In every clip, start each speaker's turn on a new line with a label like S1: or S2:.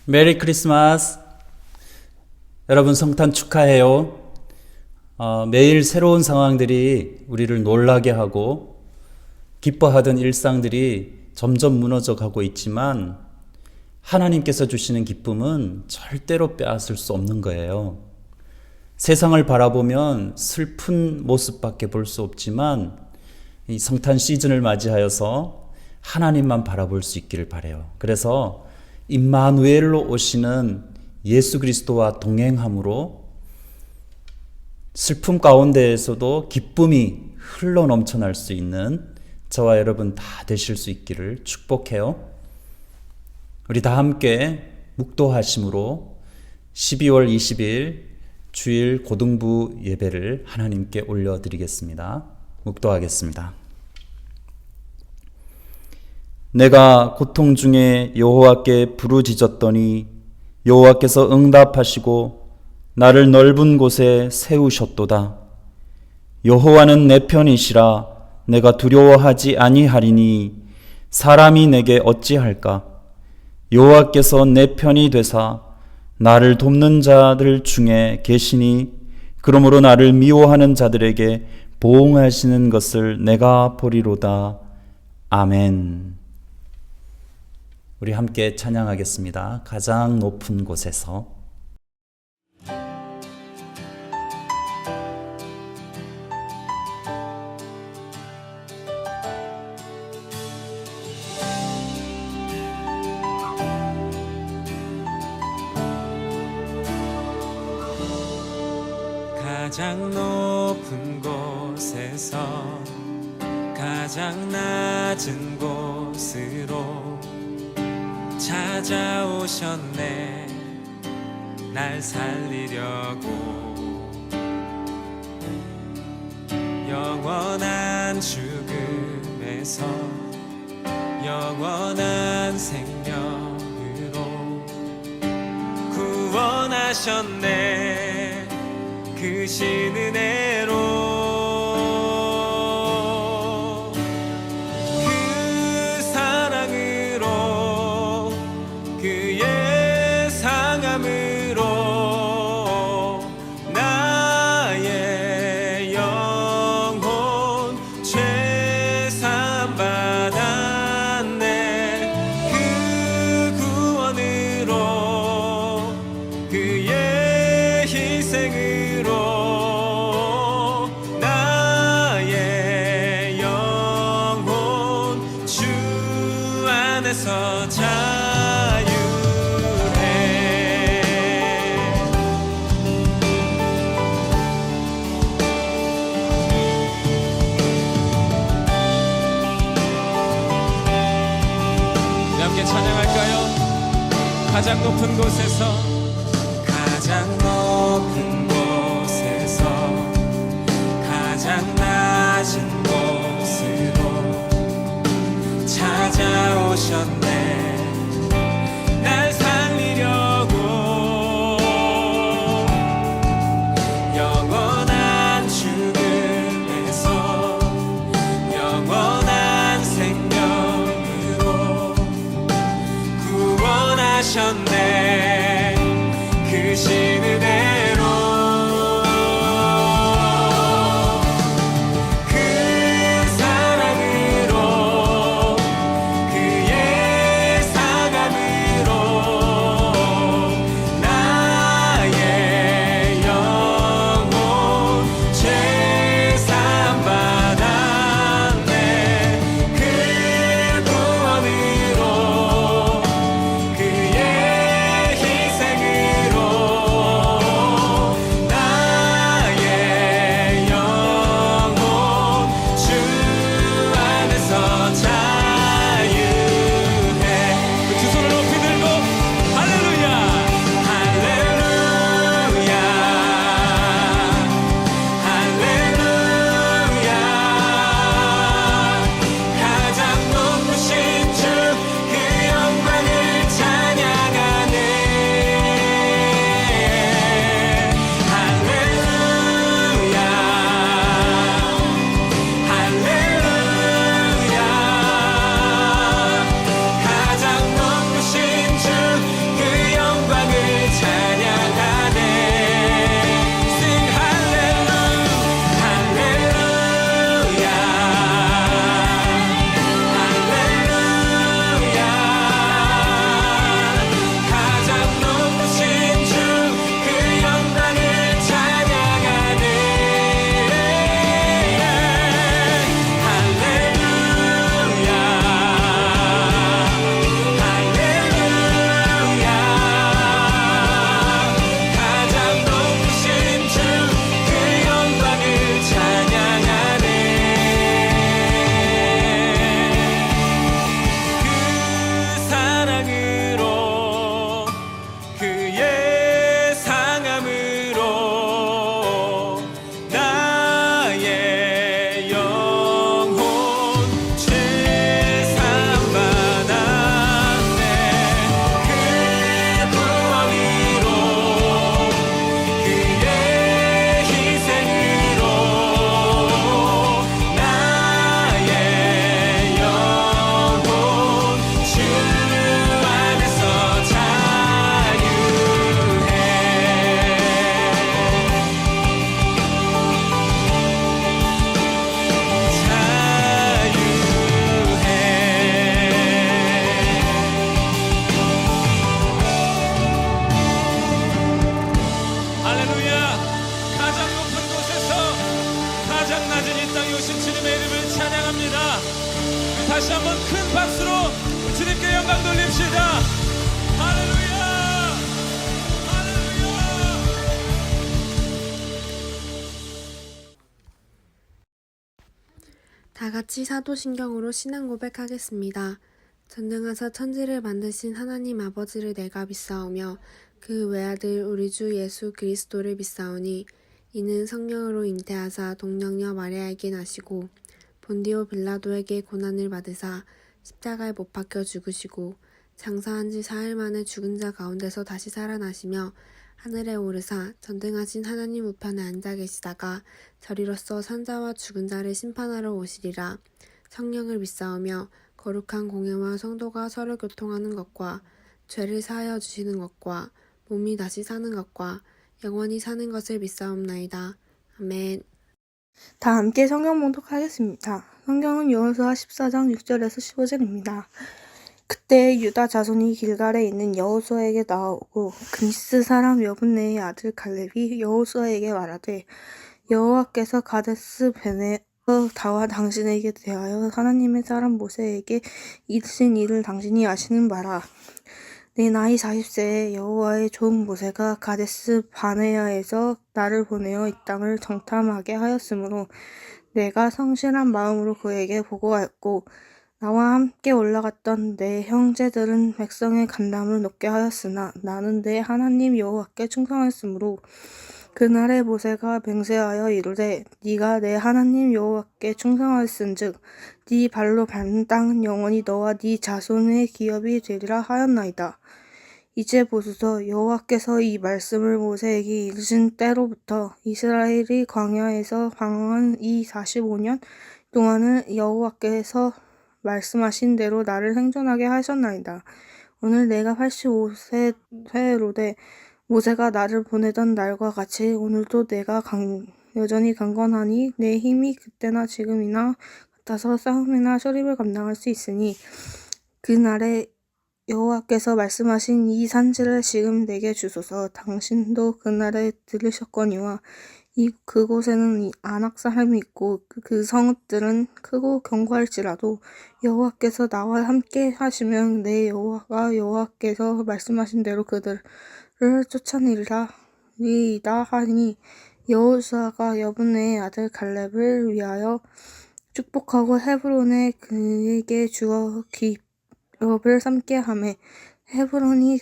S1: 메리 크리스마스. 여러분 성탄 축하해요. 매일 새로운 상황들이 우리를 놀라게 하고 기뻐하던 일상들이 점점 무너져 가고 있지만 하나님께서 주시는 기쁨은 절대로 빼앗을 수 없는 거예요. 세상을 바라보면 슬픈 모습밖에 볼 수 없지만 이 성탄 시즌을 맞이하여서 하나님만 바라볼 수 있기를 바라요. 그래서 임마누엘로 오시는 예수 그리스도와 동행함으로 슬픔 가운데에서도 기쁨이 흘러 넘쳐날 수 있는 저와 여러분 다 되실 수 있기를 축복해요. 우리 다 함께 묵도하심으로 12월 20일 주일 고등부 예배를 하나님께 올려드리겠습니다. 묵도하겠습니다. 내가 고통 중에 여호와께 부르짖었더니 여호와께서 응답하시고 나를 넓은 곳에 세우셨도다. 여호와는 내 편이시라. 내가 두려워하지 아니하리니 사람이 내게 어찌할까? 여호와께서 내 편이 되사 나를 돕는 자들 중에 계시니 그러므로 나를 미워하는 자들에게 보응하시는 것을 내가 보리로다. 아멘. 우리 함께 찬양하겠습니다. 가장 높은 곳에서.
S2: 가장 높은 곳에서 가장 낮은 곳으로 찾아오셨네. 날 살리려고 영원한 죽음에서 영원한 생명으로 구원하셨네. 그 신 은혜로 그 사랑으로 그의 상함으로 나의 영혼 죄사함 받았네. 그 구원으로 그의 희생으로 나의 영혼 주 안에서 자유해. 함께 찬양할까요? 가장 높은 곳에서 가장 높은 곳에서 가장 낮은 곳으로 찾아오셨네. 날 살리려고 영원한 죽음에서 영원한 생명으로 구원하셨네. 그 신은 살아계신 주님의 이름을 찬양합니다. 다시 한번 큰 박수로 주님께 영광 돌립시다. 할렐루야, 할렐루야.
S3: 다 같이 사도신경으로 신앙 고백하겠습니다. 전능하사 천지를 만드신 하나님 아버지를 내가 믿사오며 그 외아들 우리 주 예수 그리스도를 믿사오니 이는 성령으로 잉태하사 동정녀 마리아에게 나시고 본디오 빌라도에게 고난을 받으사 십자가에 못 박혀 죽으시고 장사한 지 4일 만에 죽은 자 가운데서 다시 살아나시며 하늘에 오르사 전등하신 하나님 우편에 앉아 계시다가 저리로서 산자와 죽은 자를 심판하러 오시리라. 성령을 믿사오며 거룩한 공예와 성도가 서로 교통하는 것과 죄를 사하여 주시는 것과 몸이 다시 사는 것과 영원히 사는 것을 믿사옵나이다. 아멘.
S4: 다 함께 성경 봉독하겠습니다. 성경은 여호수아 14장 6절에서 15절입니다. 그때 유다 자손이 길갈에 있는 여호수아에게 나오고 그니스 사람 여분네의 아들 갈렙이 여호수아에게 말하되 여호와께서 가데스 베네에서 다와 당신에게 대하여 하나님의 사람 모세에게 이르신 일을 당신이 아시는 바라. 내 나이 40세에 여호와의 종 모세가 가데스 바네아에서 나를 보내어 이 땅을 정탐하게 하였으므로 내가 성실한 마음으로 그에게 보고하였고 나와 함께 올라갔던 내 형제들은 백성의 간담을 높게 하였으나 나는 내 하나님 여호와께 충성하였으므로 그날에 모세가 맹세하여 이르되 네가 내 하나님 여호와께 충성하였은즉 네 발로 밟는 땅은 영원히 너와 네 자손의 기업이 되리라 하였나이다. 이제 보소서 여호와께서 이 말씀을 모세에게 이르신 때로부터 이스라엘이 광야에서 방황한 이 45년 동안은 여호와께서 말씀하신 대로 나를 생존하게 하셨나이다. 오늘 내가 85세로되 모세가 나를 보내던 날과 같이 오늘도 내가 여전히 강건하니 내 힘이 그때나 지금이나 같아서 싸움이나 쇼립을 감당할 수 있으니 그날에 여호와께서 말씀하신 이 산지를 지금 내게 주소서. 당신도 그날에 들으셨거니와 그곳에는 아낙 사람이 있고 그 성읍들은 크고 견고할지라도 여호와께서 나와 함께 하시면 내 여호와가 여호와께서 말씀하신 대로 그들을 쫓아내리라 하니 여호수아가 여분네의 아들 갈렙을 위하여 축복하고 헤브론에 그에게 주어 기업을 삼게 하매 헤브론이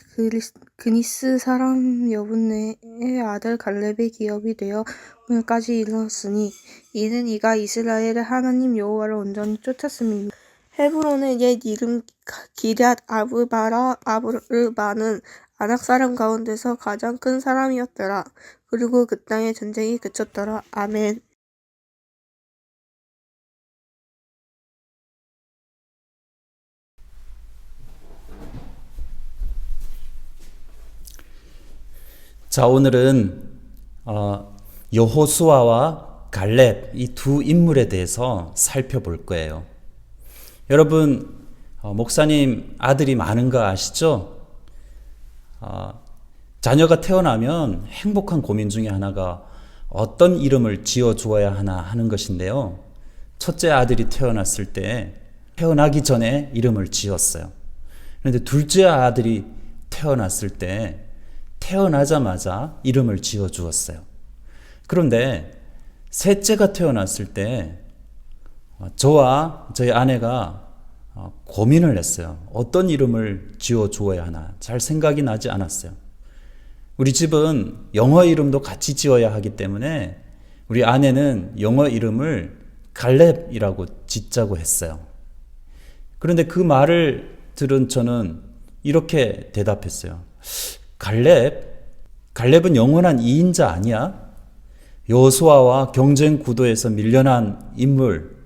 S4: 그니스 사람 여분네의 아들 갈렙의 기업이 되어 오늘까지 이르렀으니 이는 이가 이스라엘의 하나님 여호와를 온전히 쫓았음이니 헤브론의 옛 이름 기럇 아브르바는 아낙 사람 가운데서 가장 큰 사람이었더라. 그리고 그 땅의 전쟁이 그쳤더라. 아멘.
S1: 자, 오늘은 여호수아와 갈렙 이 두 인물에 대해서 살펴볼 거예요. 여러분, 목사님 아들이 많은 거 아시죠? 자녀가 태어나면 행복한 고민 중에 하나가 어떤 이름을 지어주어야 하나 하는 것인데요. 첫째 아들이 태어났을 때 태어나기 전에 이름을 지었어요. 그런데 둘째 아들이 태어났을 때 태어나자마자 이름을 지어주었어요. 그런데 셋째가 태어났을 때 저와 저희 아내가 고민을 했어요. 어떤 이름을 지어주어야 하나 잘 생각이 나지 않았어요. 우리 집은 영어 이름도 같이 지어야 하기 때문에 우리 아내는 영어 이름을 갈렙이라고 짓자고 했어요. 그런데 그 말을 들은 저는 이렇게 대답했어요. 갈렙은 영원한 2인자 아니야? 여호수아와 경쟁 구도에서 밀려난 인물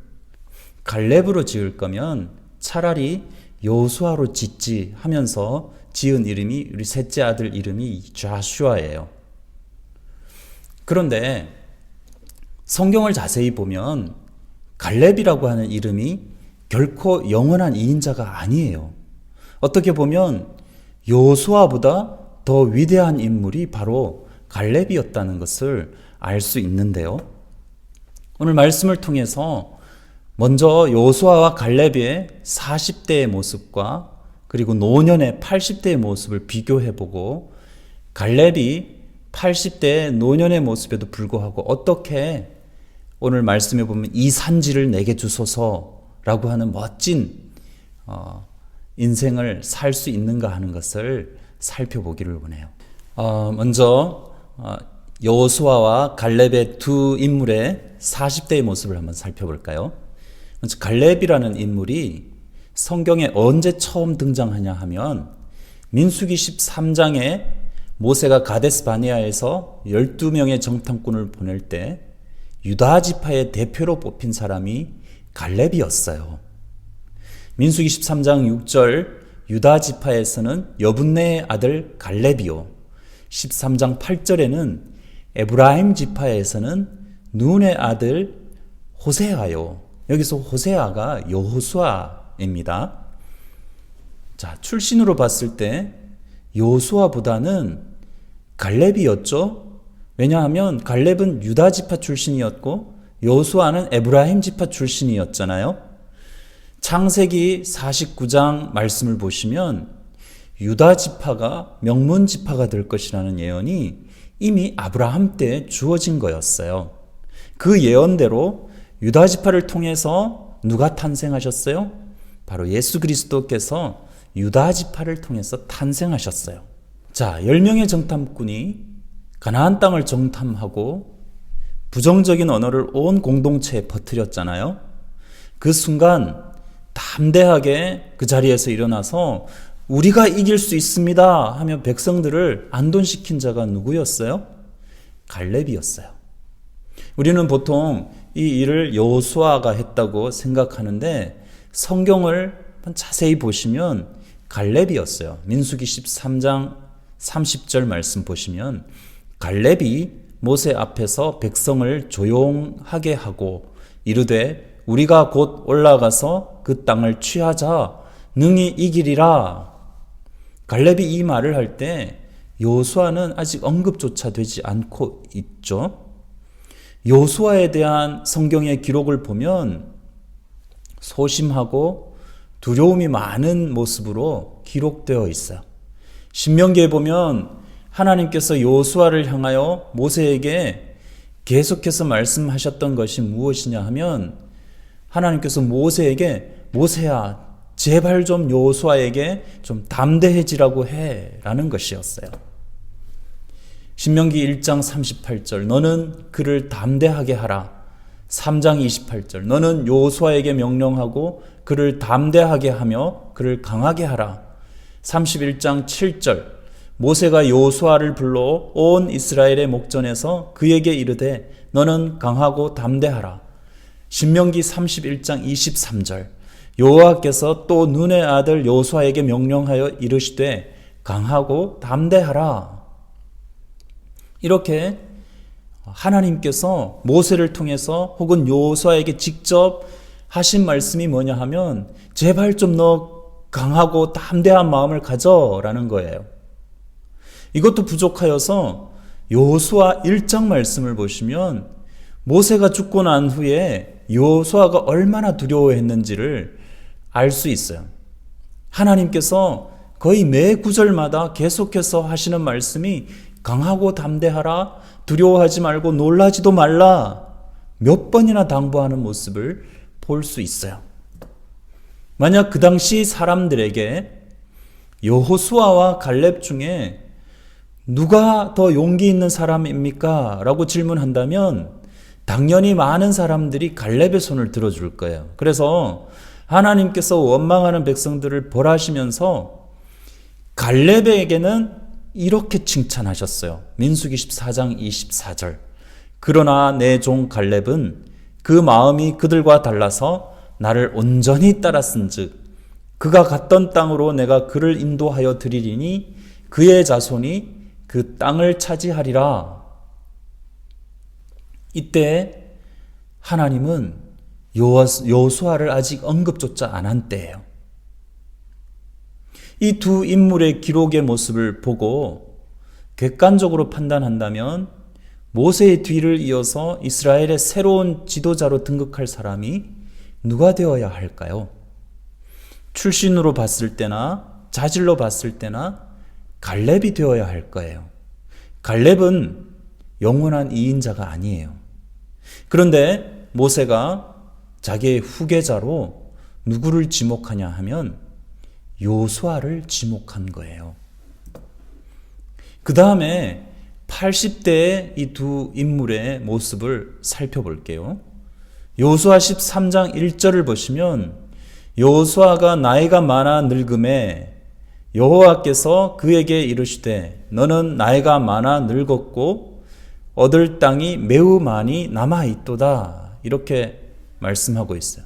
S1: 갈렙으로 지을 거면 차라리 여호수아로 짓지 하면서 지은 이름이 우리 셋째 아들 이름이 좌슈아예요. 그런데 성경을 자세히 보면 갈렙이라고 하는 이름이 결코 영원한 2인자가 아니에요. 어떻게 보면 여호수아보다 더 위대한 인물이 바로 갈렙이었다는 것을 알 수 있는데요. 오늘 말씀을 통해서 먼저 여호수아와 갈렙의 40대의 모습과 그리고 노년의 80대의 모습을 비교해보고 갈렙이 80대의 노년의 모습에도 불구하고 어떻게 오늘 말씀해 보면 이 산지를 내게 주소서라고 하는 멋진 인생을 살 수 있는가 하는 것을 살펴보기를 원해요. 먼저 여호수아와 갈렙의 두 인물의 40대의 모습을 한번 살펴볼까요? 먼저 갈렙이라는 인물이 성경에 언제 처음 등장하냐 하면 민수기 13장에 모세가 가데스 바네아에서 12명의 정탐꾼을 보낼 때 유다 지파의 대표로 뽑힌 사람이 갈렙이었어요. 민수기 13장 6절 유다 지파에서는 여분네의 아들 갈렙이요 13장 8절에는 에브라임 지파에서는 눈의 아들 호세아요. 여기서 호세아가 여호수아입니다. 자, 출신으로 봤을 때 여호수아보다는 갈렙이었죠. 왜냐하면 갈렙은 유다 지파 출신이었고 여호수아는 에브라임 지파 출신이었잖아요. 창세기 49장 말씀을 보시면 유다 지파가 명문 지파가 될 것이라는 예언이 이미 아브라함 때 주어진 거였어요. 그 예언대로 유다 지파를 통해서 누가 탄생하셨어요? 바로 예수 그리스도께서 유다 지파를 통해서 탄생하셨어요. 자, 10명의 정탐꾼이 가나안 땅을 정탐하고 부정적인 언어를 온 공동체에 퍼뜨렸잖아요. 그 순간 담대하게 그 자리에서 일어나서 우리가 이길 수 있습니다 하며 백성들을 안돈시킨 자가 누구였어요? 갈렙이었어요. 우리는 보통 이 일을 여호수아가 했다고 생각하는데 성경을 자세히 보시면 갈렙이었어요. 민수기 13장 30절 말씀 보시면 갈렙이 모세 앞에서 백성을 조용하게 하고 이르되 우리가 곧 올라가서 그 땅을 취하자 능히 이기리라. 갈렙이 이 말을 할 때 여호수아는 아직 언급조차 되지 않고 있죠. 여호수아에 대한 성경의 기록을 보면 소심하고 두려움이 많은 모습으로 기록되어 있어요. 신명기에 보면 하나님께서 여호수아를 향하여 모세에게 계속해서 말씀하셨던 것이 무엇이냐 하면 하나님께서 모세에게 모세야 제발 좀 여호수아에게 좀 담대해지라고 해 라는 것이었어요. 신명기 1장 38절 너는 그를 담대하게 하라. 3장 28절 너는 여호수아에게 명령하고 그를 담대하게 하며 그를 강하게 하라. 31장 7절 모세가 여호수아를 불러 온 이스라엘의 목전에서 그에게 이르되 너는 강하고 담대하라. 신명기 31장 23절 여호와께서 또 눈의 아들 여호수아에게 명령하여 이르시되 강하고 담대하라. 이렇게 하나님께서 모세를 통해서 혹은 여호수아에게 직접 하신 말씀이 뭐냐 하면 제발 좀 너 강하고 담대한 마음을 가져라는 거예요. 이것도 부족하여서 여호수아 1장 말씀을 보시면 모세가 죽고 난 후에 여호수아가 얼마나 두려워했는지를 알 수 있어요. 하나님께서 거의 매 구절마다 계속해서 하시는 말씀이 강하고 담대하라, 두려워하지 말고 놀라지도 말라 몇 번이나 당부하는 모습을 볼 수 있어요. 만약 그 당시 사람들에게 여호수아와 갈렙 중에 누가 더 용기 있는 사람입니까? 라고 질문한다면 당연히 많은 사람들이 갈렙의 손을 들어줄 거예요. 그래서 하나님께서 원망하는 백성들을 벌하시면서 갈렙에게는 이렇게 칭찬하셨어요. 민수기 14장 24절 그러나 내 종 갈렙은 그 마음이 그들과 달라서 나를 온전히 따랐은즉 그가 갔던 땅으로 내가 그를 인도하여 드리리니 그의 자손이 그 땅을 차지하리라. 이때 하나님은 여호수아를 아직 언급조차 안 한 때예요. 이 두 인물의 기록의 모습을 보고 객관적으로 판단한다면 모세의 뒤를 이어서 이스라엘의 새로운 지도자로 등극할 사람이 누가 되어야 할까요? 출신으로 봤을 때나 자질로 봤을 때나 갈렙이 되어야 할 거예요. 갈렙은 영원한 이인자가 아니에요. 그런데 모세가 자기의 후계자로 누구를 지목하냐 하면 요수아를 지목한 거예요. 그 다음에 80대의 이 두 인물의 모습을 살펴볼게요. 요수아 13장 1절을 보시면 요수아가 나이가 많아 늙음에 여호와께서 그에게 이르시되 너는 나이가 많아 늙었고 얻을 땅이 매우 많이 남아있도다. 이렇게 말씀하고 있어요.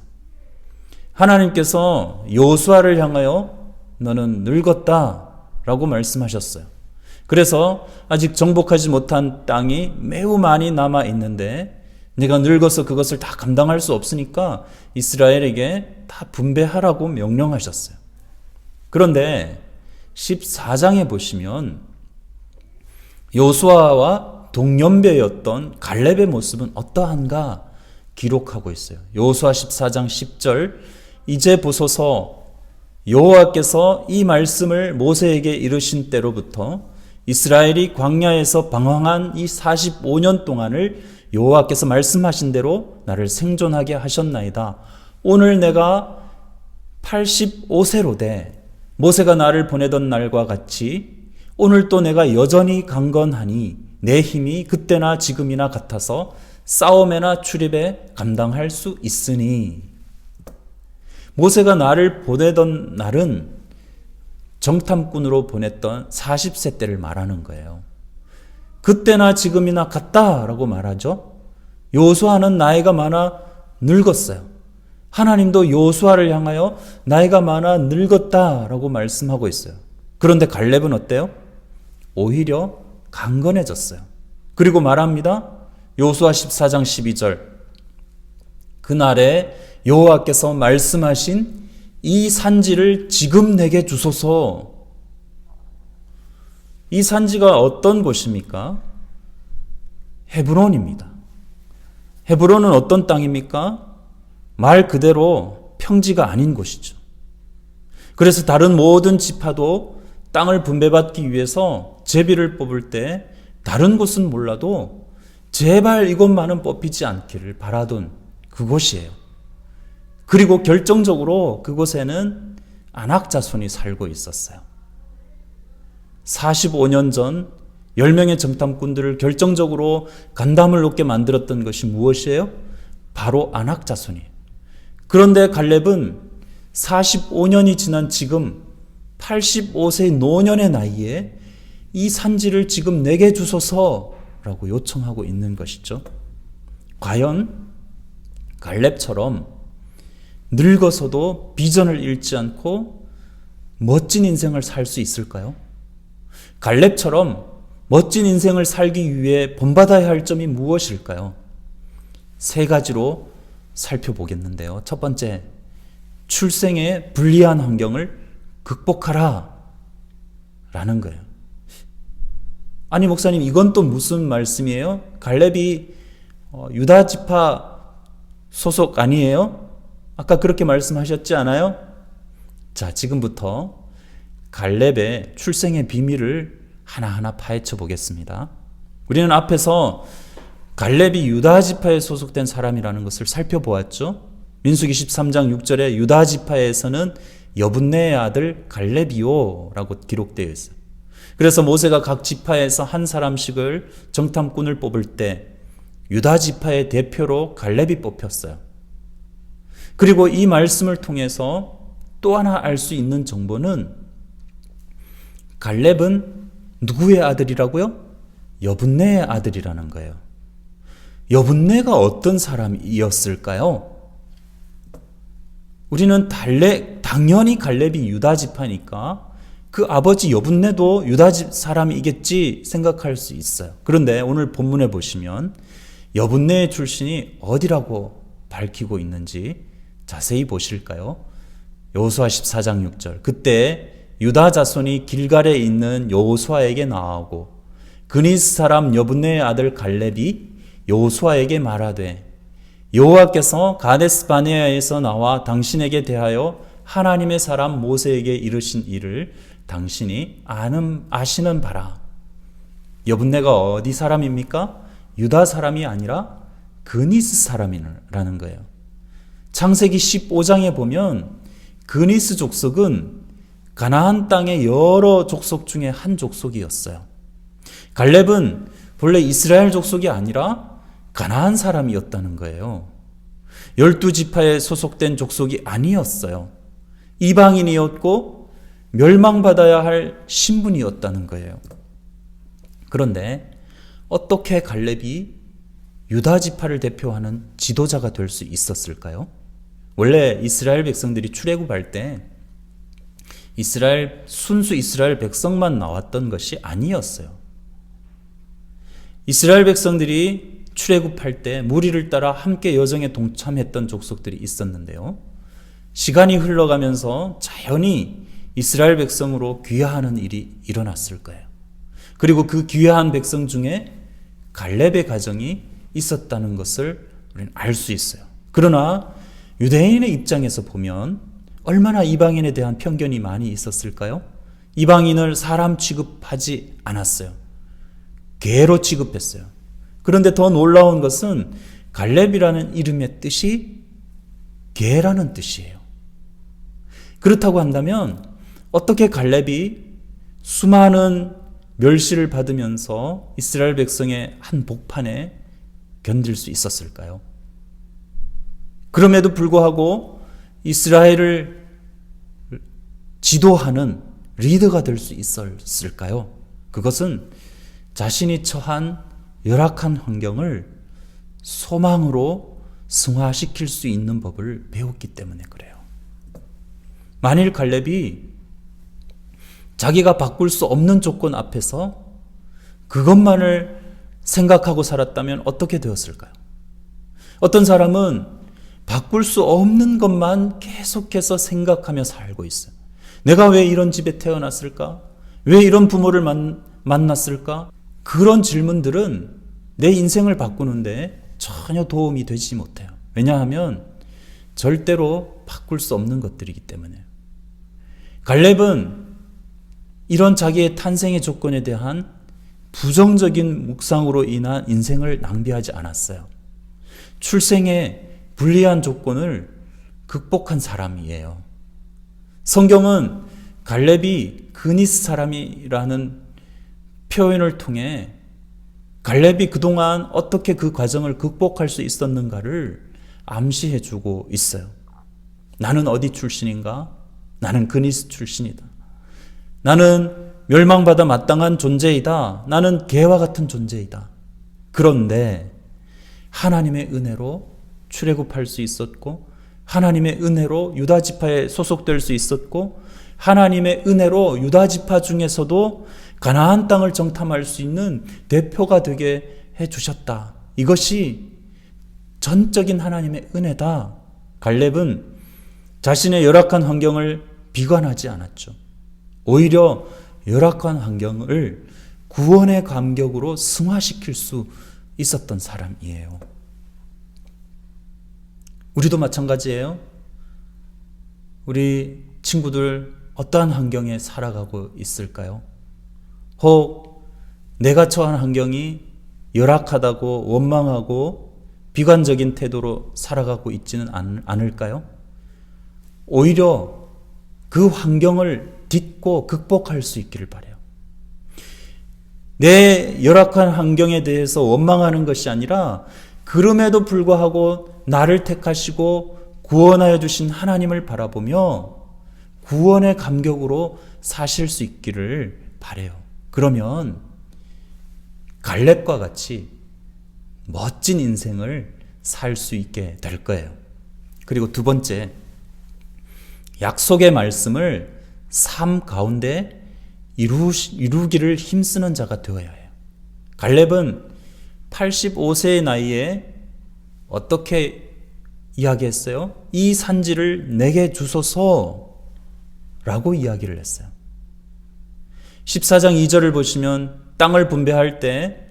S1: 하나님께서 요수아를 향하여 너는 늙었다 라고 말씀하셨어요. 그래서 아직 정복하지 못한 땅이 매우 많이 남아있는데 내가 늙어서 그것을 다 감당할 수 없으니까 이스라엘에게 다 분배하라고 명령하셨어요. 그런데 14장에 보시면 요수아와 동년배였던 갈렙의 모습은 어떠한가 기록하고 있어요. 요수아 14장 10절 이제 보소서 여호와께서 이 말씀을 모세에게 이르신 때로부터 이스라엘이 광야에서 방황한 이 45년 동안을 여호와께서 말씀하신 대로 나를 생존하게 하셨나이다. 오늘 내가 85세로 돼 모세가 나를 보내던 날과 같이 오늘 또 내가 여전히 강건하니 내 힘이 그때나 지금이나 같아서 싸움에나 출입에 감당할 수 있으니. 모세가 나를 보내던 날은 정탐꾼으로 보냈던 40세 때를 말하는 거예요. 그때나 지금이나 같다라고 말하죠. 요수아는 나이가 많아 늙었어요. 하나님도 요수아를 향하여 나이가 많아 늙었다라고 말씀하고 있어요. 그런데 갈렙은 어때요? 오히려 강건해졌어요. 그리고 말합니다. 요수아 14장 12절 그날에 여호와께서 말씀하신 이 산지를 지금 내게 주소서. 이 산지가 어떤 곳입니까? 헤브론입니다. 헤브론은 어떤 땅입니까? 말 그대로 평지가 아닌 곳이죠. 그래서 다른 모든 지파도 땅을 분배받기 위해서 제비를 뽑을 때 다른 곳은 몰라도 제발 이것만은 뽑히지 않기를 바라던 그곳이에요. 그리고 결정적으로 그곳에는 아낙 자손이 살고 있었어요. 45년 전 10명의 정탐꾼들을 결정적으로 간담을 놓게 만들었던 것이 무엇이에요? 바로 아낙 자손이에요. 그런데 갈렙은 45년이 지난 지금 85세 노년의 나이에 이 산지를 지금 내게 주소서라고 요청하고 있는 것이죠. 과연 갈렙처럼 늙어서도 비전을 잃지 않고 멋진 인생을 살 수 있을까요? 갈렙처럼 멋진 인생을 살기 위해 본받아야 할 점이 무엇일까요? 세 가지로 살펴보겠는데요. 첫 번째, 출생의 불리한 환경을 극복하라 라는 거예요. 아니 목사님 이건 또 무슨 말씀이에요? 갈렙이 유다 지파 소속 아니에요? 아까 그렇게 말씀하셨지 않아요? 자, 지금부터 갈렙의 출생의 비밀을 하나하나 파헤쳐 보겠습니다. 우리는 앞에서 갈렙이 유다 지파에 소속된 사람이라는 것을 살펴보았죠. 민수기 13장 6절에 유다 지파에서는 여분네의 아들 갈렙이요 라고 기록되어 있어요. 그래서 모세가 각 지파에서 한 사람씩을 정탐꾼을 뽑을 때 유다 지파의 대표로 갈렙이 뽑혔어요. 그리고 이 말씀을 통해서 또 하나 알 수 있는 정보는 갈렙은 누구의 아들이라고요? 여분네의 아들이라는 거예요. 여분네가 어떤 사람이었을까요? 우리는 당연히 갈렙이 유다 지파니까 그 아버지 여분네도 유다 집 사람이겠지 생각할 수 있어요. 그런데 오늘 본문에 보시면 여분네의 출신이 어디라고 밝히고 있는지 자세히 보실까요? 여호수아 14장 6절 그때 유다 자손이 길갈에 있는 여호수아에게 나아오고 그니스 사람 여분네의 아들 갈렙이 여호수아에게 말하되 여호와께서 가데스 바네아에서 나와 당신에게 대하여 하나님의 사람 모세에게 이르신 일을 당신이 아시는 바라. 여분네가 어디 사람입니까? 유다 사람이 아니라 그니스 사람이라는 거예요. 창세기 15장에 보면 그니스 족속은 가나안 땅의 여러 족속 중에 한 족속이었어요. 갈렙은 본래 이스라엘 족속이 아니라 가나안 사람이었다는 거예요. 12지파에 소속된 족속이 아니었어요. 이방인이었고 멸망받아야 할 신분이었다는 거예요. 그런데 어떻게 갈렙이 유다 지파를 대표하는 지도자가 될 수 있었을까요? 원래 이스라엘 백성들이 출애굽할 때 순수 이스라엘 백성만 나왔던 것이 아니었어요. 이스라엘 백성들이 출애굽할 때 무리를 따라 함께 여정에 동참했던 족속들이 있었는데요. 시간이 흘러가면서 자연히 이스라엘 백성으로 귀화하는 일이 일어났을 거예요. 그리고 그 귀화한 백성 중에 갈렙의 가정이 있었다는 것을 우리는 알 수 있어요. 그러나 유대인의 입장에서 보면 얼마나 이방인에 대한 편견이 많이 있었을까요? 이방인을 사람 취급하지 않았어요. 개로 취급했어요. 그런데 더 놀라운 것은 갈렙이라는 이름의 뜻이 개라는 뜻이에요. 그렇다고 한다면 어떻게 갈렙이 수많은 멸시를 받으면서 이스라엘 백성의 한 복판에 견딜 수 있었을까요? 그럼에도 불구하고 이스라엘을 지도하는 리더가 될 수 있었을까요? 그것은 자신이 처한 열악한 환경을 소망으로 승화시킬 수 있는 법을 배웠기 때문에 그래요. 만일 갈렙이 자기가 바꿀 수 없는 조건 앞에서 그것만을 생각하고 살았다면 어떻게 되었을까요? 어떤 사람은 바꿀 수 없는 것만 계속해서 생각하며 살고 있어요. 내가 왜 이런 집에 태어났을까? 왜 이런 부모를 만났을까? 그런 질문들은 내 인생을 바꾸는데 전혀 도움이 되지 못해요. 왜냐하면 절대로 바꿀 수 없는 것들이기 때문에. 갈렙은 이런 자기의 탄생의 조건에 대한 부정적인 묵상으로 인한 인생을 낭비하지 않았어요. 출생의 불리한 조건을 극복한 사람이에요. 성경은 갈렙이 그니스 사람이라는 표현을 통해 갈렙이 그동안 어떻게 그 과정을 극복할 수 있었는가를 암시해주고 있어요. 나는 어디 출신인가? 나는 그니스 출신이다. 나는 멸망받아 마땅한 존재이다. 나는 개와 같은 존재이다. 그런데 하나님의 은혜로 출애굽할 수 있었고, 하나님의 은혜로 유다 지파에 소속될 수 있었고, 하나님의 은혜로 유다 지파 중에서도 가나안 땅을 정탐할 수 있는 대표가 되게 해주셨다. 이것이 전적인 하나님의 은혜다. 갈렙은 자신의 열악한 환경을 비관하지 않았죠. 오히려 열악한 환경을 구원의 감격으로 승화시킬 수 있었던 사람이에요. 우리도 마찬가지예요. 우리 친구들 어떠한 환경에 살아가고 있을까요? 혹 내가 처한 환경이 열악하다고 원망하고 비관적인 태도로 살아가고 있지는 않을까요? 오히려 그 환경을 딛고 극복할 수 있기를 바라요. 내 열악한 환경에 대해서 원망하는 것이 아니라 그럼에도 불구하고 나를 택하시고 구원하여 주신 하나님을 바라보며 구원의 감격으로 사실 수 있기를 바라요. 그러면 갈렙과 같이 멋진 인생을 살 수 있게 될 거예요. 그리고 두 번째, 약속의 말씀을 삶 가운데 이루기를 힘쓰는 자가 되어야 해요. 갈렙은 85세의 나이에 어떻게 이야기했어요? 이 산지를 내게 주소서 라고 이야기를 했어요. 14장 2절을 보시면 땅을 분배할 때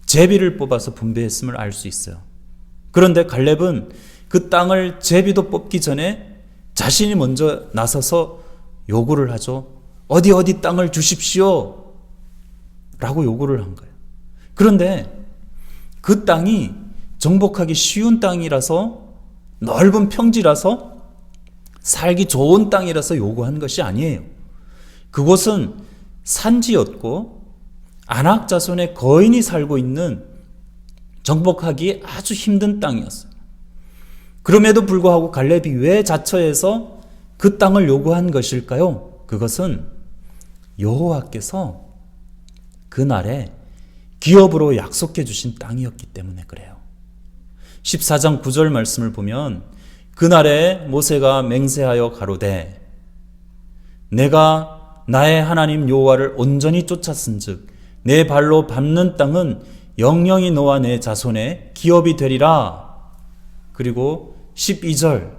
S1: 제비를 뽑아서 분배했음을 알 수 있어요. 그런데 갈렙은 그 땅을 제비도 뽑기 전에 자신이 먼저 나서서 요구를 하죠. 어디 땅을 주십시오 라고 요구를 한 거예요. 그런데 그 땅이 정복하기 쉬운 땅이라서, 넓은 평지라서, 살기 좋은 땅이라서 요구한 것이 아니에요. 그곳은 산지였고 아낙 자손의 거인이 살고 있는 정복하기 아주 힘든 땅이었어요. 그럼에도 불구하고 갈렙이 왜 자처해서 그 땅을 요구한 것일까요? 그것은 여호와께서 그날에 기업으로 약속해 주신 땅이었기 때문에 그래요. 14장 9절 말씀을 보면 그날에 모세가 맹세하여 가로되 내가 나의 하나님 여호와를 온전히 쫓았은즉 내 발로 밟는 땅은 영영이 너와 내 자손의 기업이 되리라. 그리고 12절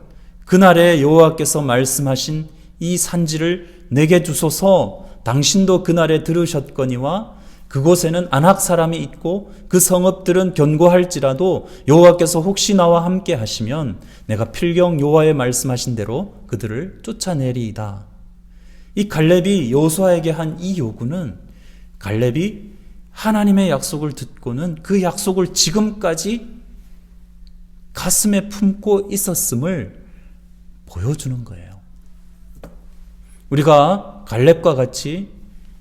S1: 그날에 여호와께서 말씀하신 이 산지를 내게 주소서. 당신도 그날에 들으셨거니와 그곳에는 아낙 사람이 있고 그 성읍들은 견고할지라도 여호와께서 혹시 나와 함께 하시면 내가 필경 여호와의 말씀하신 대로 그들을 쫓아내리이다. 이 갈렙이 여호수아에게 한 이 요구는 갈렙이 하나님의 약속을 듣고는 그 약속을 지금까지 가슴에 품고 있었음을 보여주는 거예요. 우리가 갈렙과 같이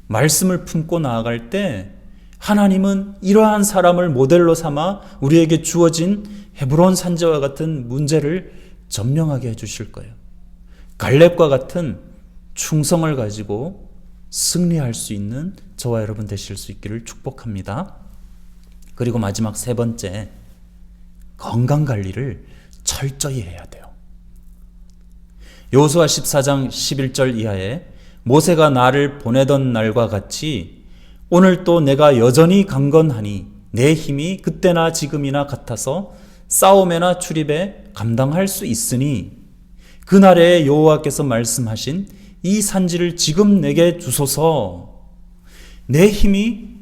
S1: 말씀을 품고 나아갈 때 하나님은 이러한 사람을 모델로 삼아 우리에게 주어진 헤브론 산지와 같은 문제를 점령하게 해주실 거예요. 갈렙과 같은 충성을 가지고 승리할 수 있는 저와 여러분 되실 수 있기를 축복합니다. 그리고 마지막 세 번째, 건강관리를 철저히 해야 돼요. 여호수아 14장 11절 이하에 모세가 나를 보내던 날과 같이 오늘 또 내가 여전히 강건하니 내 힘이 그때나 지금이나 같아서 싸움에나 출입에 감당할 수 있으니 그날에 여호와께서 말씀하신 이 산지를 지금 내게 주소서. 내 힘이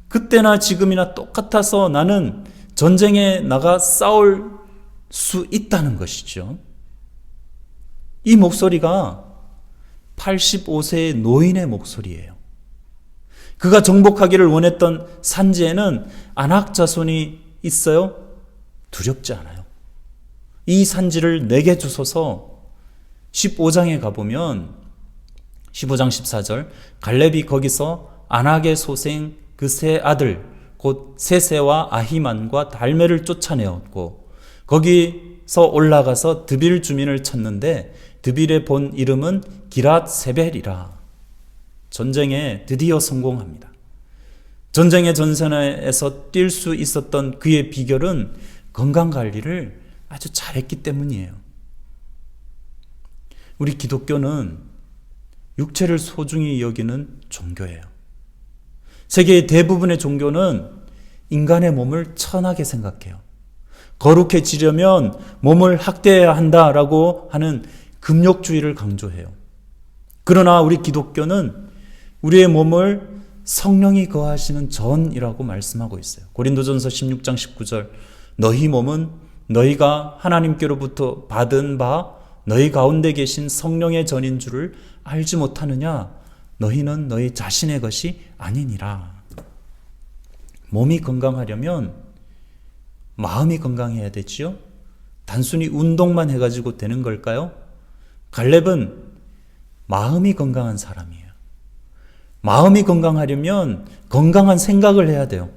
S1: 그때나 지금이나 똑같아서 나는 전쟁에 나가 싸울 수 있다는 것이죠. 이 목소리가 85세의 노인의 목소리예요. 그가 정복하기를 원했던 산지에는 아낙 자손이 있어요. 두렵지 않아요. 이 산지를 내게 주소서. 15장에 가보면 15장 14절 갈렙이 거기서 아낙의 소생 그 세 아들 곧 세세와 아히만과 달메를 쫓아내었고 거기서 올라가서 드빌 주민을 쳤는데 드빌의 본 이름은 기랏 세벨이라. 전쟁에 드디어 성공합니다. 전쟁의 전선에서 뛸 수 있었던 그의 비결은 건강관리를 아주 잘했기 때문이에요. 우리 기독교는 육체를 소중히 여기는 종교예요. 세계의 대부분의 종교는 인간의 몸을 천하게 생각해요. 거룩해지려면 몸을 학대해야 한다라고 하는 금욕주의를 강조해요. 그러나 우리 기독교는 우리의 몸을 성령이 거하시는 전이라고 말씀하고 있어요. 고린도전서 16장 19절 너희 몸은 너희가 하나님께로부터 받은 바 너희 가운데 계신 성령의 전인 줄을 알지 못하느냐? 너희는 너희 자신의 것이 아니니라. 몸이 건강하려면 마음이 건강해야 되지요? 단순히 운동만 해가지고 되는 걸까요? 갈렙은 마음이 건강한 사람이에요. 마음이 건강하려면 건강한 생각을 해야 돼요.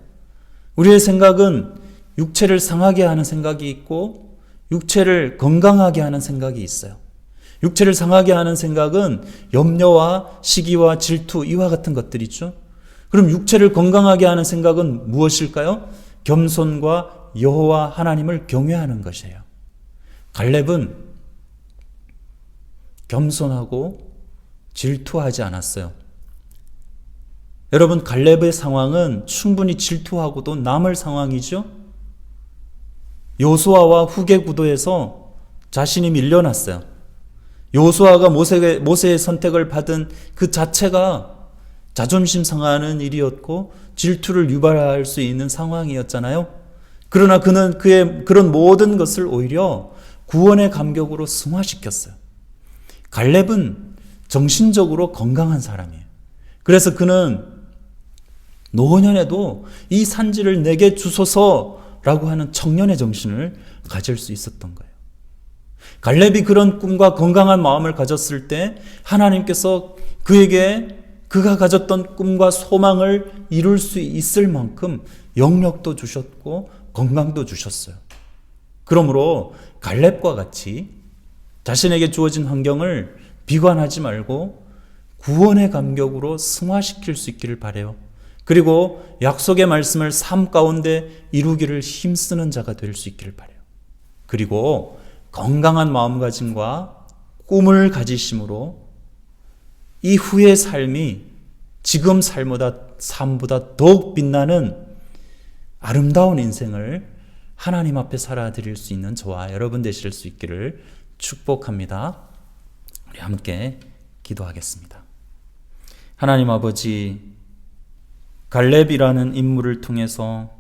S1: 우리의 생각은 육체를 상하게 하는 생각이 있고 육체를 건강하게 하는 생각이 있어요. 육체를 상하게 하는 생각은 염려와 시기와 질투 이와 같은 것들이죠. 그럼 육체를 건강하게 하는 생각은 무엇일까요? 겸손과 여호와 하나님을 경외하는 것이에요. 갈렙은 겸손하고 질투하지 않았어요. 여러분, 갈렙의 상황은 충분히 질투하고도 남을 상황이죠. 여호수아와 후계 구도에서 자신이 밀려났어요. 여호수아가 모세의 선택을 받은 그 자체가 자존심 상하는 일이었고 질투를 유발할 수 있는 상황이었잖아요. 그러나 그는 그의 그런 모든 것을 오히려 구원의 감격으로 승화시켰어요. 갈렙은 정신적으로 건강한 사람이에요. 그래서 그는 노년에도 이 산지를 내게 주소서라고 하는 청년의 정신을 가질 수 있었던 거예요. 갈렙이 그런 꿈과 건강한 마음을 가졌을 때 하나님께서 그에게 그가 가졌던 꿈과 소망을 이룰 수 있을 만큼 영력도 주셨고 건강도 주셨어요. 그러므로 갈렙과 같이 자신에게 주어진 환경을 비관하지 말고 구원의 감격으로 승화시킬 수 있기를 바라요. 그리고 약속의 말씀을 삶 가운데 이루기를 힘쓰는 자가 될 수 있기를 바라요. 그리고 건강한 마음가짐과 꿈을 가지심으로 이후의 삶이 지금 삶보다 더욱 빛나는 아름다운 인생을 하나님 앞에 살아드릴 수 있는 저와 여러분 되실 수 있기를 축복합니다. 우리 함께 기도하겠습니다. 하나님 아버지, 갈렙이라는 인물을 통해서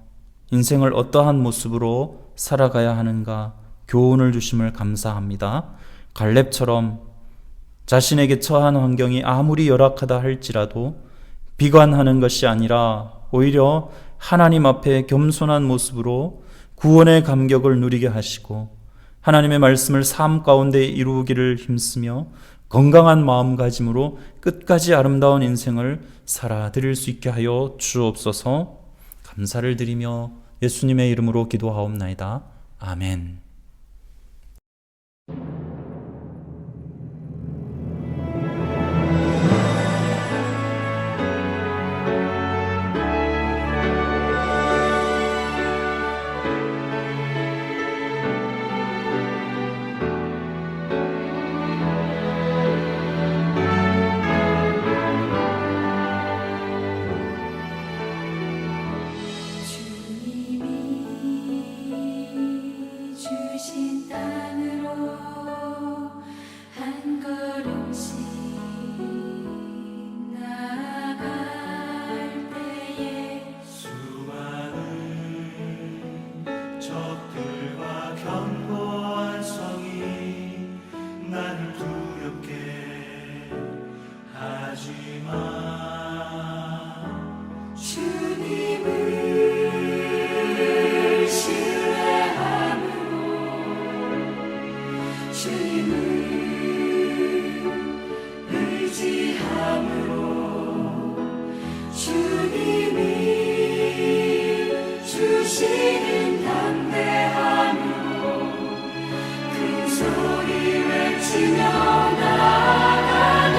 S1: 인생을 어떠한 모습으로 살아가야 하는가 교훈을 주심을 감사합니다. 갈렙처럼 자신에게 처한 환경이 아무리 열악하다 할지라도 비관하는 것이 아니라 오히려 하나님 앞에 겸손한 모습으로 구원의 감격을 누리게 하시고 하나님의 말씀을 삶 가운데 이루기를 힘쓰며 건강한 마음가짐으로 끝까지 아름다운 인생을 살아드릴 수 있게 하여 주옵소서. 감사를 드리며 예수님의 이름으로 기도하옵나이다. 아멘.
S5: 주신 땅으로 한 걸음씩 나아갈 때에
S6: 수많은 적들과 견고한 성이 나를 두렵게 하지만
S5: 주님을 신뢰함으로 주님을 의지함으로 주님이 주시는 담대함으로 큰 소리 외치며 나아가네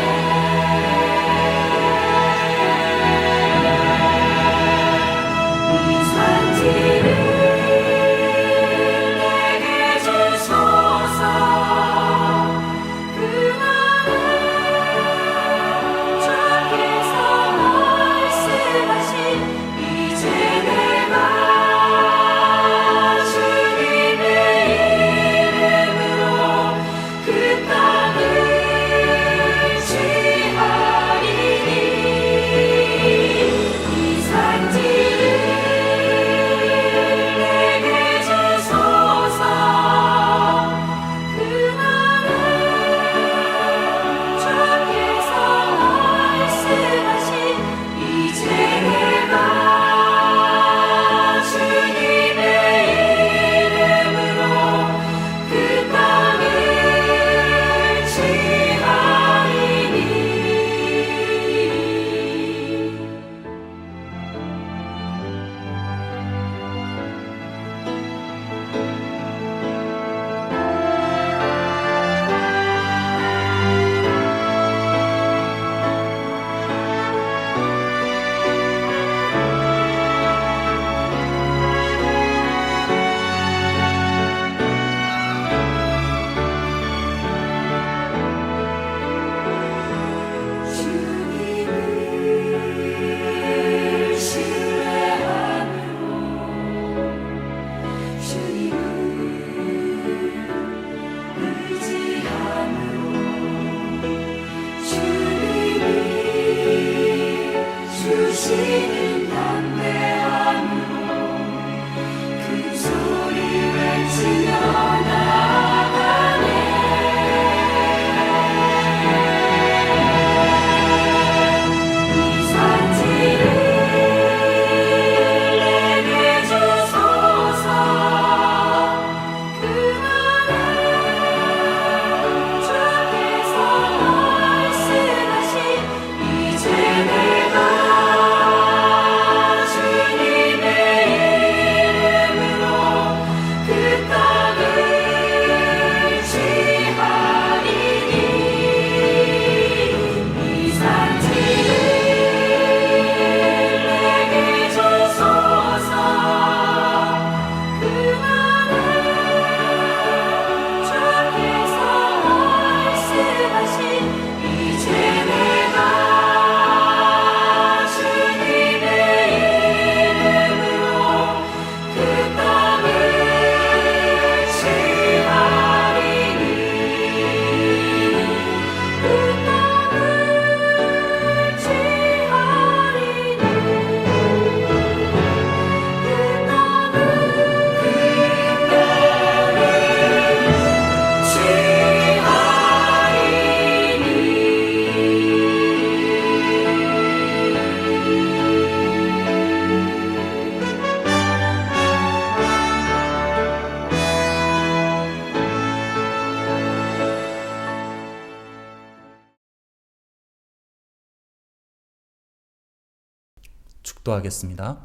S1: 축도하겠습니다.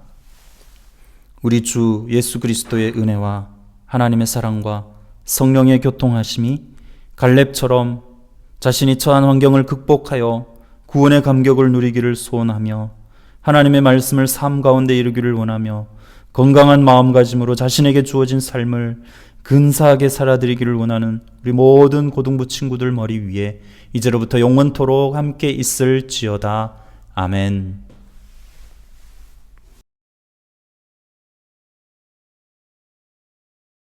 S1: 우리 주 예수 그리스도의 은혜와 하나님의 사랑과 성령의 교통하심이 갈렙처럼 자신이 처한 환경을 극복하여 구원의 감격을 누리기를 소원하며 하나님의 말씀을 삶 가운데 이루기를 원하며 건강한 마음가짐으로 자신에게 주어진 삶을 근사하게 살아드리기를 원하는 우리 모든 고등부 친구들 머리 위에 이제로부터 영원토록 함께 있을지어다. 아멘.